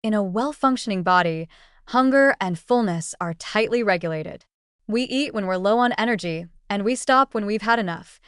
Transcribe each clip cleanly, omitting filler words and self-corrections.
In a well-functioning body, hunger and fullness are tightly regulated. We eat when we're low on energy, and we stop when we've had enough,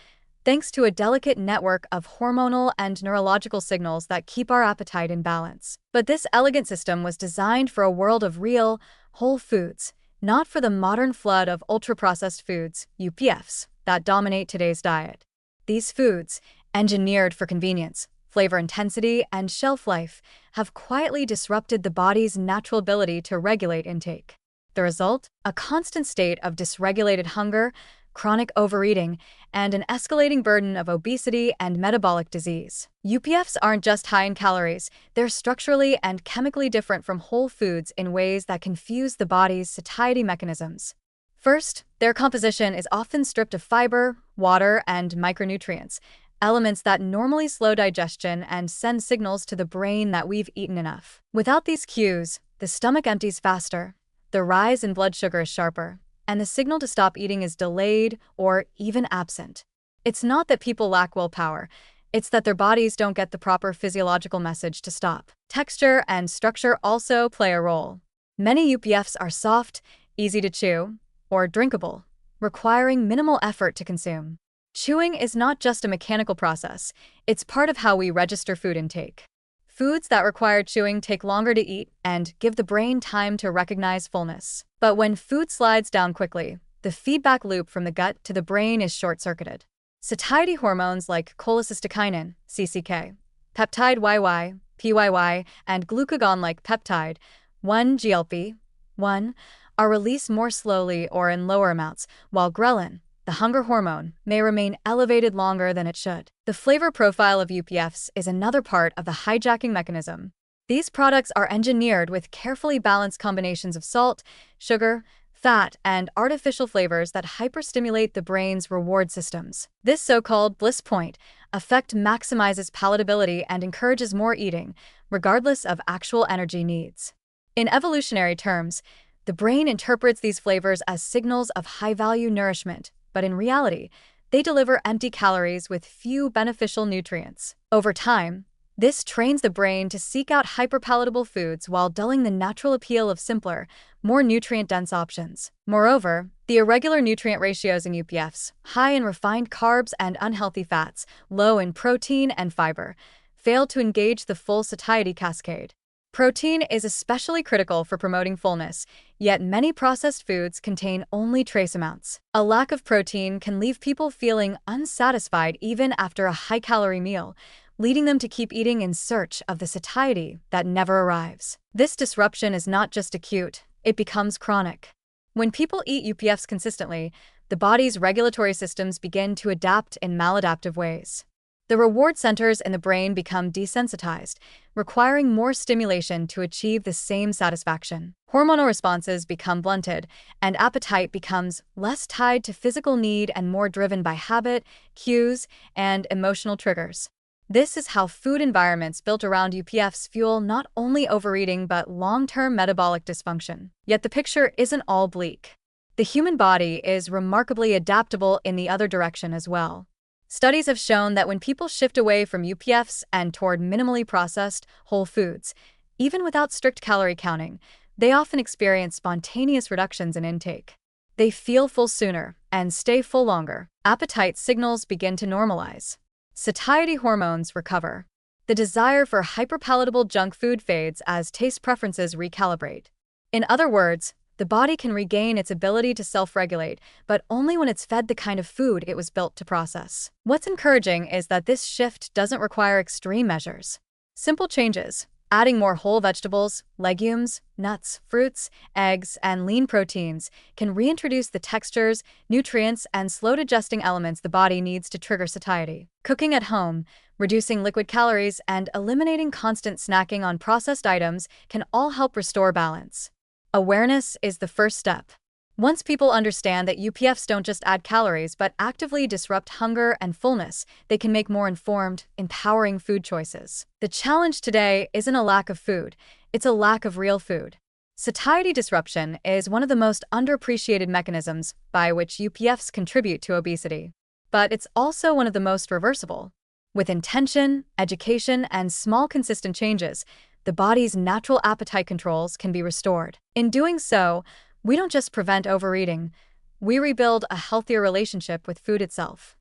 thanks to a delicate network of hormonal and neurological signals that keep our appetite in balance. But this elegant system was designed for a world of real, whole foods, not for the modern flood of ultra-processed foods, UPFs, that dominate today's diet. These foods, engineered for convenience, flavor intensity, and shelf life, have quietly disrupted the body's natural ability to regulate intake. The result? A constant state of dysregulated hunger, chronic overeating, and an escalating burden of obesity and metabolic disease. UPFs aren't just high in calories, they're structurally and chemically different from whole foods in ways that confuse the body's satiety mechanisms. First, their composition is often stripped of fiber, water, and micronutrients, elements that normally slow digestion and send signals to the brain that we've eaten enough. Without these cues, the stomach empties faster, the rise in blood sugar is sharper, and the signal to stop eating is delayed or even absent. It's not that people lack willpower, it's that their bodies don't get the proper physiological message to stop. Texture and structure also play a role. Many UPFs are soft, easy to chew, or drinkable, requiring minimal effort to consume. Chewing is not just a mechanical process, it's part of how we register food intake. Foods that require chewing take longer to eat and give the brain time to recognize fullness. But when food slides down quickly, the feedback loop from the gut to the brain is short-circuited. Satiety hormones like cholecystokinin, CCK, peptide YY, PYY, and glucagon-like peptide, 1-GLP-1, are released more slowly or in lower amounts, while ghrelin, the hunger hormone, may remain elevated longer than it should. The flavor profile of UPFs is another part of the hijacking mechanism. These products are engineered with carefully balanced combinations of salt, sugar, fat, and artificial flavors that hyperstimulate the brain's reward systems. This so-called bliss point effect maximizes palatability and encourages more eating, regardless of actual energy needs. In evolutionary terms, the brain interprets these flavors as signals of high-value nourishment, but in reality, they deliver empty calories with few beneficial nutrients. Over time, this trains the brain to seek out hyperpalatable foods while dulling the natural appeal of simpler, more nutrient-dense options. Moreover, the irregular nutrient ratios in UPFs, high in refined carbs and unhealthy fats, low in protein and fiber, fail to engage the full satiety cascade. Protein is especially critical for promoting fullness, yet many processed foods contain only trace amounts. A lack of protein can leave people feeling unsatisfied even after a high-calorie meal, leading them to keep eating in search of the satiety that never arrives. This disruption is not just acute, it becomes chronic. When people eat UPFs consistently, the body's regulatory systems begin to adapt in maladaptive ways. The reward centers in the brain become desensitized, requiring more stimulation to achieve the same satisfaction. Hormonal responses become blunted, and appetite becomes less tied to physical need and more driven by habit, cues, and emotional triggers. This is how food environments built around UPFs fuel not only overeating but long-term metabolic dysfunction. Yet the picture isn't all bleak. The human body is remarkably adaptable in the other direction as well. Studies have shown that when people shift away from UPFs and toward minimally processed, whole foods, even without strict calorie counting, they often experience spontaneous reductions in intake. They feel full sooner and stay full longer. Appetite signals begin to normalize. Satiety hormones recover. The desire for hyperpalatable junk food fades as taste preferences recalibrate. In other words, the body can regain its ability to self-regulate, but only when it's fed the kind of food it was built to process. What's encouraging is that this shift doesn't require extreme measures. Simple changes, adding more whole vegetables, legumes, nuts, fruits, eggs, and lean proteins, can reintroduce the textures, nutrients, and slow-digesting elements the body needs to trigger satiety. Cooking at home, reducing liquid calories, and eliminating constant snacking on processed items can all help restore balance. Awareness is the first step. Once people understand that UPFs don't just add calories but actively disrupt hunger and fullness, they can make more informed, empowering food choices. The challenge today isn't a lack of food, it's a lack of real food. Satiety disruption is one of the most underappreciated mechanisms by which UPFs contribute to obesity. But it's also one of the most reversible. With intention, education, and small consistent changes, the the body's natural appetite controls can be restored. In doing so, we don't just prevent overeating, we rebuild a healthier relationship with food itself.